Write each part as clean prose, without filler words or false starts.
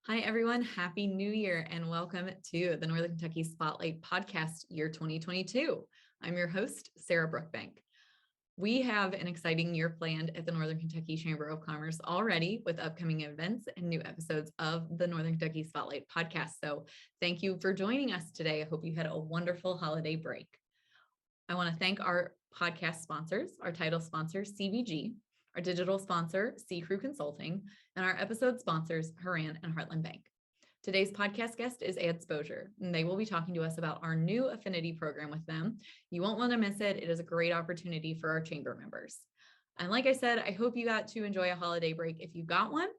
Hi, everyone. Happy New Year and welcome to the Northern Kentucky Spotlight Podcast year 2022. I'm your host, Sarah Brookbank. We have an exciting year planned at the Northern Kentucky Chamber of Commerce already with upcoming events and new episodes of the Northern Kentucky Spotlight Podcast. So thank you for joining us today. I hope you had a wonderful holiday break. I want to thank our podcast sponsors, our title sponsor, CVG, our digital sponsor, C Crew Consulting, and our episode sponsors, Haran and Heartland Bank. Today's podcast guest is Adsposure, and they will be talking to us about our new Affinity program with them. You won't want to miss it. It is a great opportunity for our chamber members. And like I said, I hope you got to enjoy a holiday break if you got one.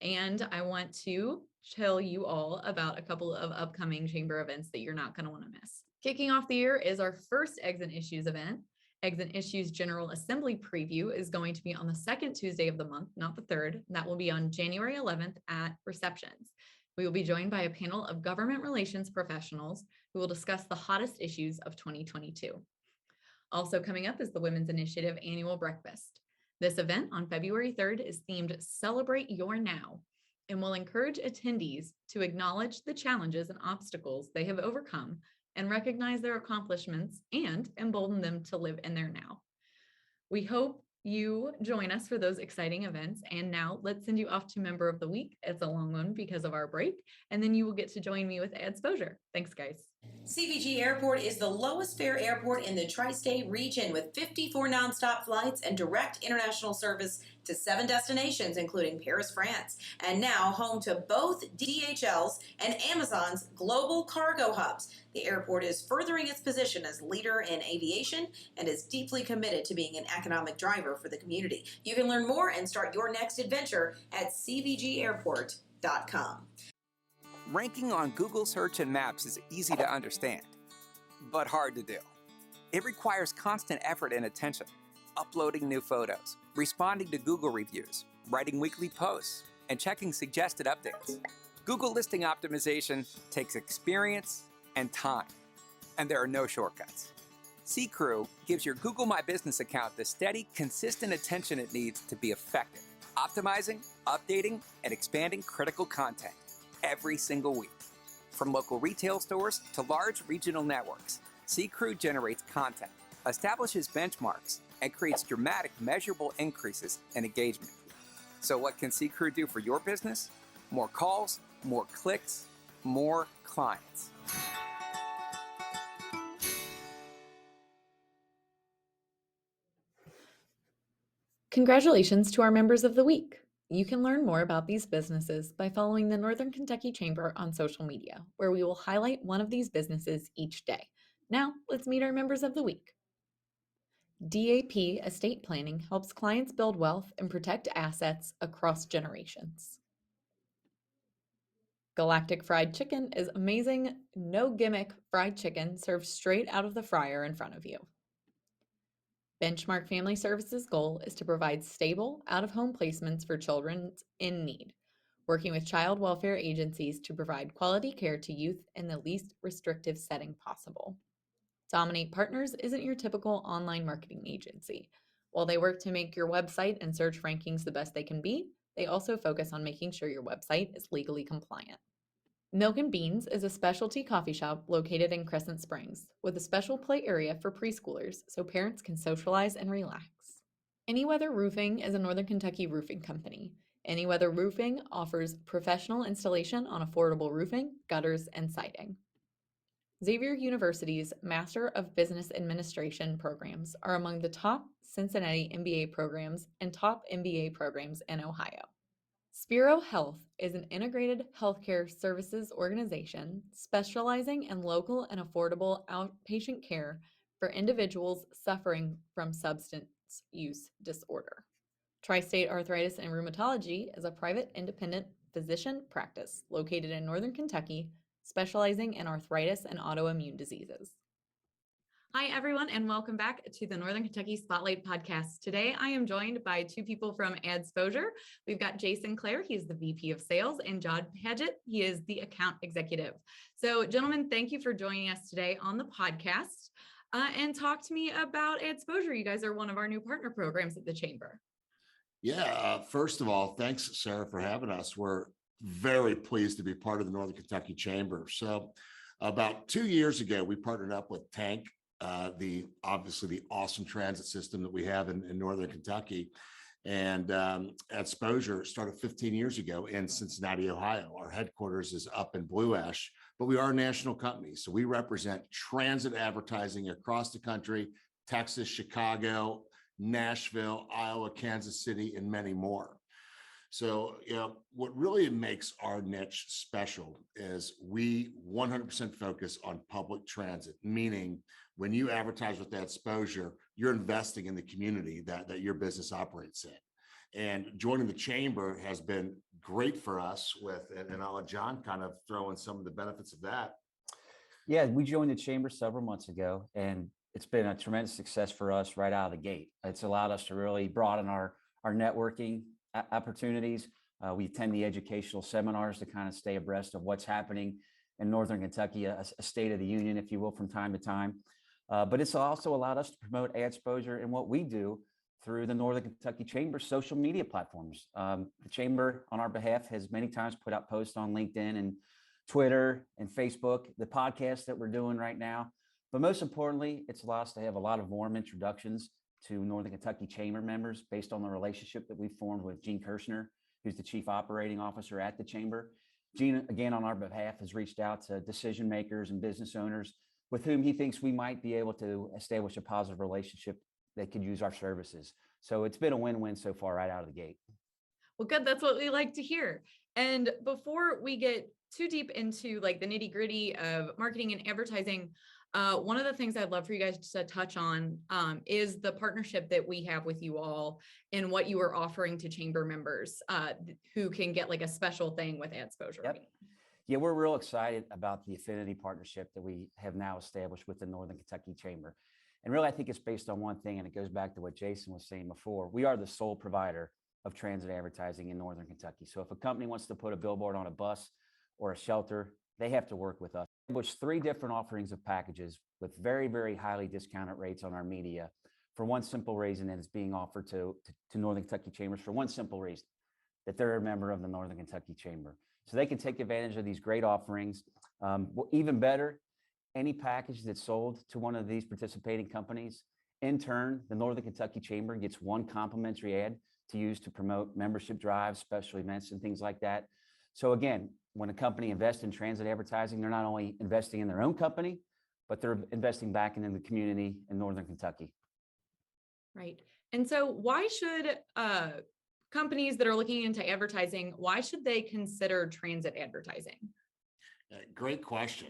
And I want to tell you all about a couple of upcoming chamber events that you're not going to want to miss. Kicking off the year is our first Eggs and Issues event. Eggs and Issues General Assembly Preview is going to be on the second Tuesday of the month, not the third. And that will be on January 11th at Receptions. We will be joined by a panel of government relations professionals who will discuss the hottest issues of 2022. Also coming up is the Women's Initiative Annual Breakfast. This event on February 3rd is themed Celebrate Your Now and will encourage attendees to acknowledge the challenges and obstacles they have overcome and recognize their accomplishments and embolden them to live in their now. We hope you join us for those exciting events. And now let's send you off to Member of the Week. It's a long one because of our break. And then you will get to join me with Adsposure. Thanks, guys. CVG Airport is the lowest fare airport in the tri-state region with 54 nonstop flights and direct international service to 7 destinations, including Paris, France, and now home to both DHL's and Amazon's global cargo hubs. The airport is furthering its position as leader in aviation and is deeply committed to being an economic driver for the community. You can learn more and start your next adventure at cvgairport.com. Ranking on Google Search and Maps is easy to understand, but hard to do. It requires constant effort and attention, uploading new photos, responding to Google reviews, writing weekly posts, and checking suggested updates. Google listing optimization takes experience and time, and there are no shortcuts. C-Crew gives your Google My Business account the steady, consistent attention it needs to be effective, optimizing, updating, and expanding critical content every single week. From local retail stores to large regional networks, C-Crew generates content, establishes benchmarks, and creates dramatic, measurable increases in engagement. So what can C-Crew do for your business? More calls, more clicks, more clients. Congratulations to our Members of the Week. You can learn more about these businesses by following the Northern Kentucky Chamber on social media, where we will highlight one of these businesses each day. Now, let's meet our Members of the Week. DAP Estate Planning helps clients build wealth and protect assets across generations. Galactic Fried Chicken is amazing, no gimmick fried chicken served straight out of the fryer in front of you. Benchmark Family Services' goal is to provide stable, out-of-home placements for children in need, working with child welfare agencies to provide quality care to youth in the least restrictive setting possible. Dominate Partners isn't your typical online marketing agency. While they work to make your website and search rankings the best they can be, they also focus on making sure your website is legally compliant. Milk and Beans is a specialty coffee shop located in Crescent Springs with a special play area for preschoolers so parents can socialize and relax. Anyweather Roofing is a Northern Kentucky roofing company. Anyweather Roofing offers professional installation on affordable roofing, gutters, and siding. Xavier University's Master of Business Administration programs are among the top Cincinnati MBA programs and top MBA programs in Ohio. Spiro Health is an integrated healthcare services organization specializing in local and affordable outpatient care for individuals suffering from substance use disorder. Tri-State Arthritis and Rheumatology is a private independent physician practice located in Northern Kentucky, specializing in arthritis and autoimmune diseases. Hi, everyone, and welcome back to the Northern Kentucky Spotlight Podcast. Today, I am joined by two people from Adsposure. We've got Jason Clare, he's the VP of Sales, and John Paget, he is the Account Executive. So, gentlemen, thank you for joining us today on the podcast. And talk to me about Adsposure. You guys are one of our new partner programs at the Chamber. Yeah, first of all, thanks, Sarah, for having us. We're very pleased to be part of the Northern Kentucky Chamber. So about 2 years ago, we partnered up with Tank, obviously the awesome transit system that we have in Northern Kentucky. And Adsposure started 15 years ago in Cincinnati, Ohio. Our headquarters is up in Blue Ash, but we are a national company. So we represent transit advertising across the country, Texas, Chicago, Nashville, Iowa, Kansas City, and many more. So, what really makes our niche special is we 100% focus on public transit, meaning when you advertise with that exposure, you're investing in the community that your business operates in. And joining the chamber has been great for us and I'll let John kind of throw in some of the benefits of that. Yeah, we joined the chamber several months ago, and it's been a tremendous success for us right out of the gate. It's allowed us to really broaden our networking opportunities. We attend the educational seminars to kind of stay abreast of what's happening in Northern Kentucky, a state of the union, if you will, from time to time. But it's also allowed us to promote Adsposure and what we do through the Northern Kentucky Chamber social media platforms. The Chamber, on our behalf, has many times put out posts on LinkedIn and Twitter and Facebook, the podcast that we're doing right now. But most importantly, it's allowed us to have a lot of warm introductions to Northern Kentucky Chamber members based on the relationship that we formed with Gene Kirshner, who's the Chief Operating Officer at the Chamber. Gene, again, on our behalf, has reached out to decision makers and business owners with whom he thinks we might be able to establish a positive relationship that could use our services. So it's been a win-win so far right out of the gate. Well, good. That's what we like to hear. And before we get too deep into like the nitty gritty of marketing and advertising, one of the things I'd love for you guys to touch on is the partnership that we have with you all and what you are offering to chamber members who can get like a special thing with Adsposure. Yep. Yeah, we're real excited about the Affinity partnership that we have now established with the Northern Kentucky Chamber. And really, I think it's based on one thing, and it goes back to what Jason was saying before. We are the sole provider of transit advertising in Northern Kentucky. So if a company wants to put a billboard on a bus or a shelter, they have to work with us. Which 3 different offerings of packages with very, very highly discounted rates on our media for one simple reason, and it's being offered to Northern Kentucky Chambers for one simple reason, that they're a member of the Northern Kentucky Chamber. So they can take advantage of these great offerings. Even better, any package that's sold to one of these participating companies, in turn, the Northern Kentucky Chamber gets one complimentary ad to use to promote membership drives, special events, and things like that. So again, when a company invests in transit advertising, they're not only investing in their own company, but they're investing back into the community in Northern Kentucky. Right. And so why should companies that are looking into advertising, why should they consider transit advertising? Great question.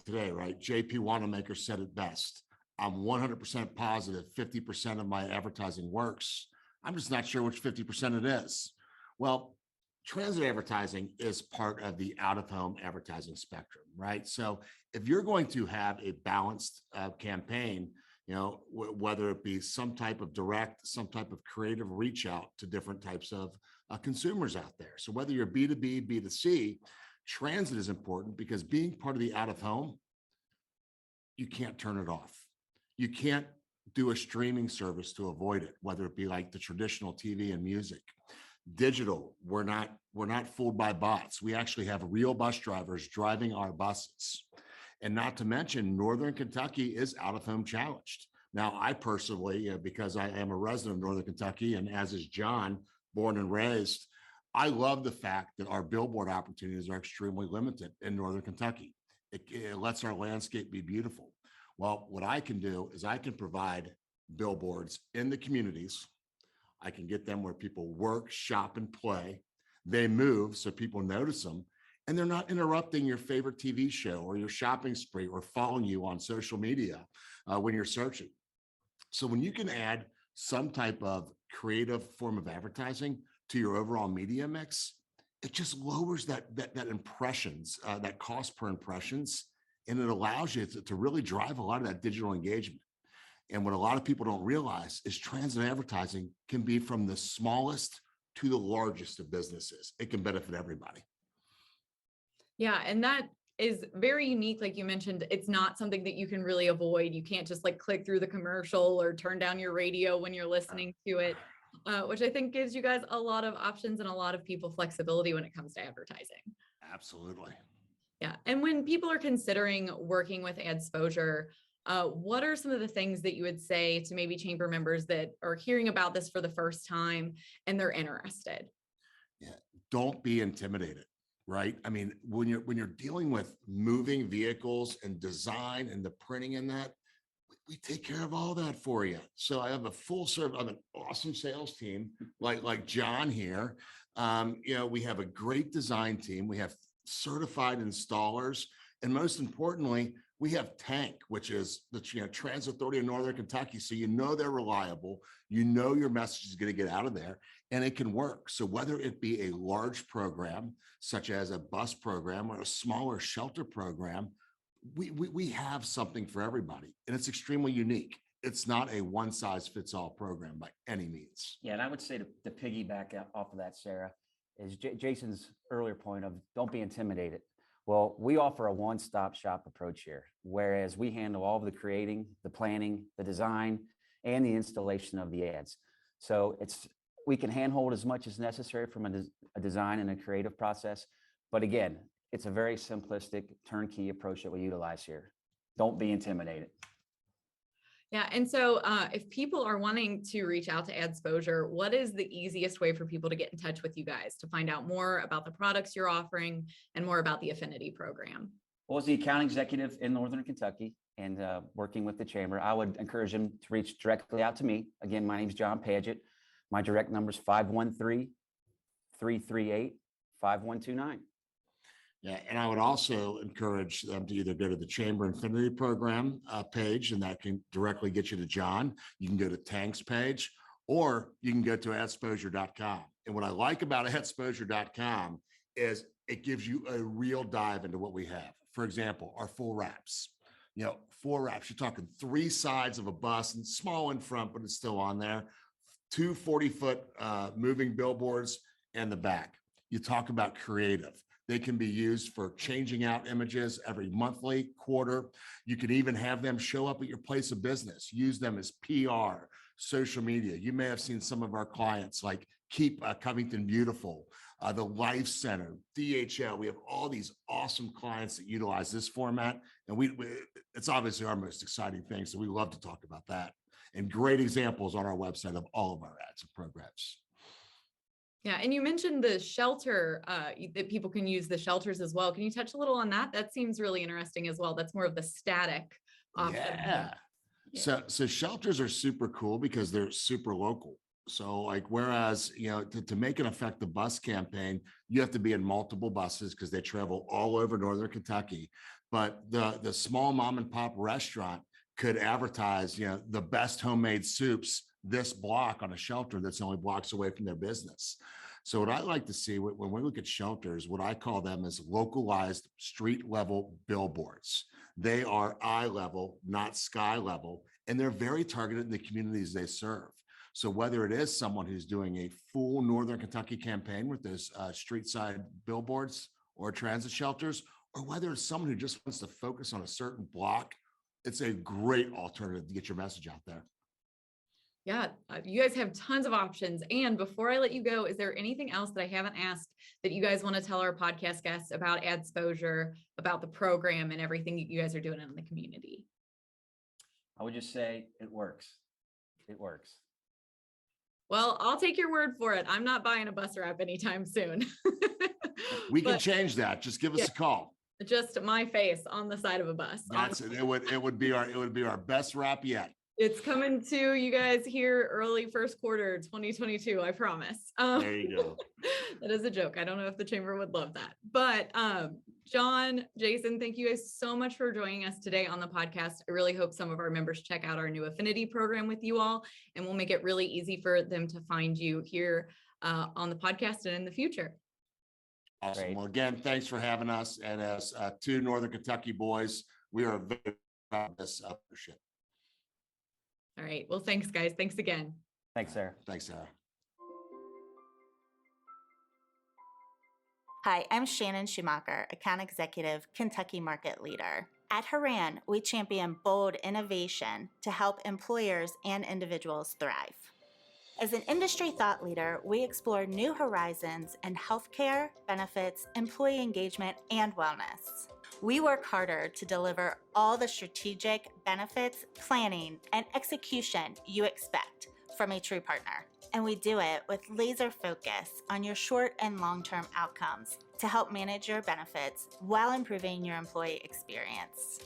Today, right? JP Wanamaker said it best. I'm 100% positive 50% of my advertising works. I'm just not sure which 50% it is. Well, transit advertising is part of the out-of-home advertising spectrum, right? So if you're going to have a balanced campaign, whether it be some type of direct, some type of creative reach out to different types of consumers out there. So whether you're B2B, B2C, transit is important because being part of the out-of-home, you can't turn it off. You can't do a streaming service to avoid it, whether it be like the traditional TV and music. Digital, we're not fooled by bots. We actually have real bus drivers driving our buses. And not to mention, Northern Kentucky is out-of-home challenged. Now, I personally, because I am a resident of Northern Kentucky, and as is John, born and raised, I love the fact that our billboard opportunities are extremely limited in Northern Kentucky. It lets our landscape be beautiful. Well, what I can do is I can provide billboards in the communities. I can get them where people work, shop, and play. They move so people notice them, and they're not interrupting your favorite TV show or your shopping spree or following you on social media when you're searching. So when you can add some type of creative form of advertising to your overall media mix, it just lowers that impressions, that cost per impressions, and it allows you to really drive a lot of that digital engagement. And what a lot of people don't realize is transit advertising can be from the smallest to the largest of businesses. It can benefit everybody. Yeah. And that is very unique. Like you mentioned, it's not something that you can really avoid. You can't just like click through the commercial or turn down your radio when you're listening to it. which I think gives you guys a lot of options and a lot of people flexibility when it comes to advertising. Absolutely. Yeah. And when people are considering working with Adsposure, what are some of the things that you would say to maybe chamber members that are hearing about this for the first time and they're interested? Yeah. Don't be intimidated, right? I mean, when you're dealing with moving vehicles and design and the printing in that, we take care of all that for you. So I have a full service, I'm an awesome sales team, like John here. We have a great design team. We have certified installers, and most importantly, we have Tank, which is the Transit Authority of Northern Kentucky. So they're reliable. Your message is going to get out of there, and it can work. So whether it be a large program such as a bus program or a smaller shelter program, we have something for everybody, and it's extremely unique. It's not a one size fits all program by any means. Yeah, and I would say to piggyback off of that, Sarah, is Jason's earlier point of don't be intimidated. Well, we offer a one-stop shop approach here, whereas we handle all of the creating, the planning, the design, and the installation of the ads. So we can handhold as much as necessary from a design and a creative process. But again, it's a very simplistic turnkey approach that we utilize here. Don't be intimidated. Yeah. And so if people are wanting to reach out to Adsposure, what is the easiest way for people to get in touch with you guys to find out more about the products you're offering and more about the Affinity program? Well, as the account executive in Northern Kentucky and working with the chamber, I would encourage them to reach directly out to me. Again, my name is John Paget. My direct number is 513-338-5129. Yeah, and I would also encourage them to either go to the Chamber Affinity program page, and that can directly get you to John. You can go to Tank's page, or you can go to adsposure.com. And what I like about adsposure.com is it gives you a real dive into what we have. For example, our full wraps. 4 wraps. You're talking 3 sides of a bus, and small in front, but it's still on there. 2 40-foot moving billboards and the back. You talk about creative. They can be used for changing out images every monthly, quarter. You can even have them show up at your place of business. Use them as PR, social media. You may have seen some of our clients like Keep Covington Beautiful, the Life Center, DHL. We have all these awesome clients that utilize this format, and it's obviously our most exciting thing. So we love to talk about that, and great examples on our website of all of our ads and programs. Yeah. And you mentioned the shelter, that people can use the shelters as well. Can you touch a little on that? That seems really interesting as well. That's more of the static option. Yeah. So shelters are super cool because they're super local. So whereas, to make an effective bus campaign, you have to be in multiple buses because they travel all over Northern Kentucky. But the small mom and pop restaurant could advertise, the best homemade soups this block on a shelter that's only blocks away from their business. So what I like to see when we look at shelters, what I call them is localized street level billboards. They are eye level, not sky level, and they're very targeted in the communities they serve. So whether it is someone who's doing a full Northern Kentucky campaign with those street side billboards or transit shelters, or whether it's someone who just wants to focus on a certain block, it's a great alternative to get your message out there. Yeah, you guys have tons of options. And before I let you go, is there anything else that I haven't asked that you guys want to tell our podcast guests about Adsposure, about the program and everything that you guys are doing in the community? I would just say it works. It works. Well, I'll take your word for it. I'm not buying a bus wrap anytime soon. We can change that. Just give us a call. Just my face on the side of a bus. That's it. It would be our best wrap yet. It's coming to you guys here early first quarter 2022, I promise. There you go. That is a joke. I don't know if the chamber would love that. But John, Jason, thank you guys so much for joining us today on the podcast. I really hope some of our members check out our new Affinity program with you all, and we'll make it really easy for them to find you here on the podcast and in the future. Awesome. Great. Well, again, thanks for having us. And as 2 Northern Kentucky boys, we are very proud of this partnership. All right. Well, thanks, guys. Thanks again. Thanks, Sarah. Thanks, Sarah. Hi, I'm Shannon Schumacher, Account Executive, Kentucky Market Leader. At Haran, we champion bold innovation to help employers and individuals thrive. As an industry thought leader, we explore new horizons in healthcare, benefits, employee engagement, and wellness. We work harder to deliver all the strategic benefits, planning, and execution you expect from a true partner. And we do it with laser focus on your short and long-term outcomes to help manage your benefits while improving your employee experience.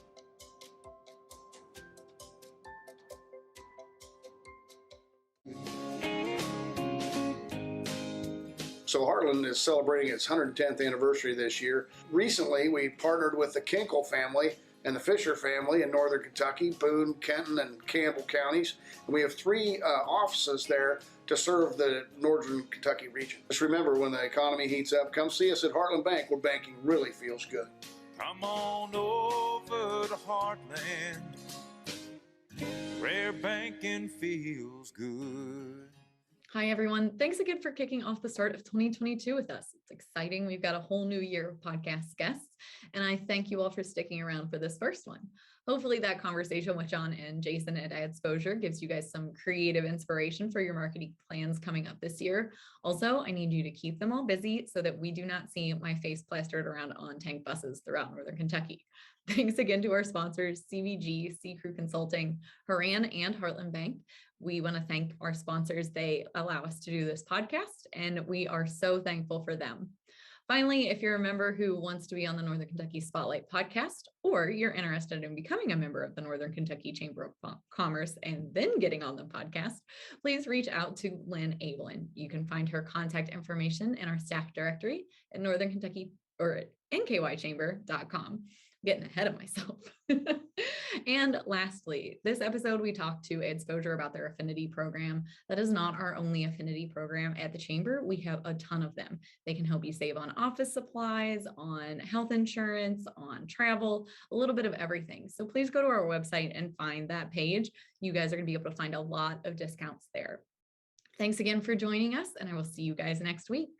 So Heartland is celebrating its 110th anniversary this year. Recently, we partnered with the Kinkle family and the Fisher family in northern Kentucky, Boone, Kenton, and Campbell counties. And we have 3 offices there to serve the northern Kentucky region. Just remember, when the economy heats up, come see us at Heartland Bank, where banking really feels good. Come on over to Heartland, where banking feels good. Hi, everyone. Thanks again for kicking off the start of 2022 with us. It's exciting. We've got a whole new year of podcast guests, and I thank you all for sticking around for this first one. Hopefully that conversation with John and Jason at Adsposure gives you guys some creative inspiration for your marketing plans coming up this year. Also, I need you to keep them all busy so that we do not see my face plastered around on tank buses throughout northern Kentucky. Thanks again to our sponsors, CVG, Sea Crew Consulting, Haran, and Heartland Bank. We want to thank our sponsors. They allow us to do this podcast, and we are so thankful for them. Finally, if you're a member who wants to be on the Northern Kentucky Spotlight Podcast, or you're interested in becoming a member of the Northern Kentucky Chamber of Commerce and then getting on the podcast, please reach out to Lynn Avelin. You can find her contact information in our staff directory at Northern Kentucky or at nkychamber.com. Getting ahead of myself. And lastly, this episode, we talked to Adsposure about their Affinity program. That is not our only Affinity program at the Chamber. We have a ton of them. They can help you save on office supplies, on health insurance, on travel, a little bit of everything. So please go to our website and find that page. You guys are going to be able to find a lot of discounts there. Thanks again for joining us, and I will see you guys next week.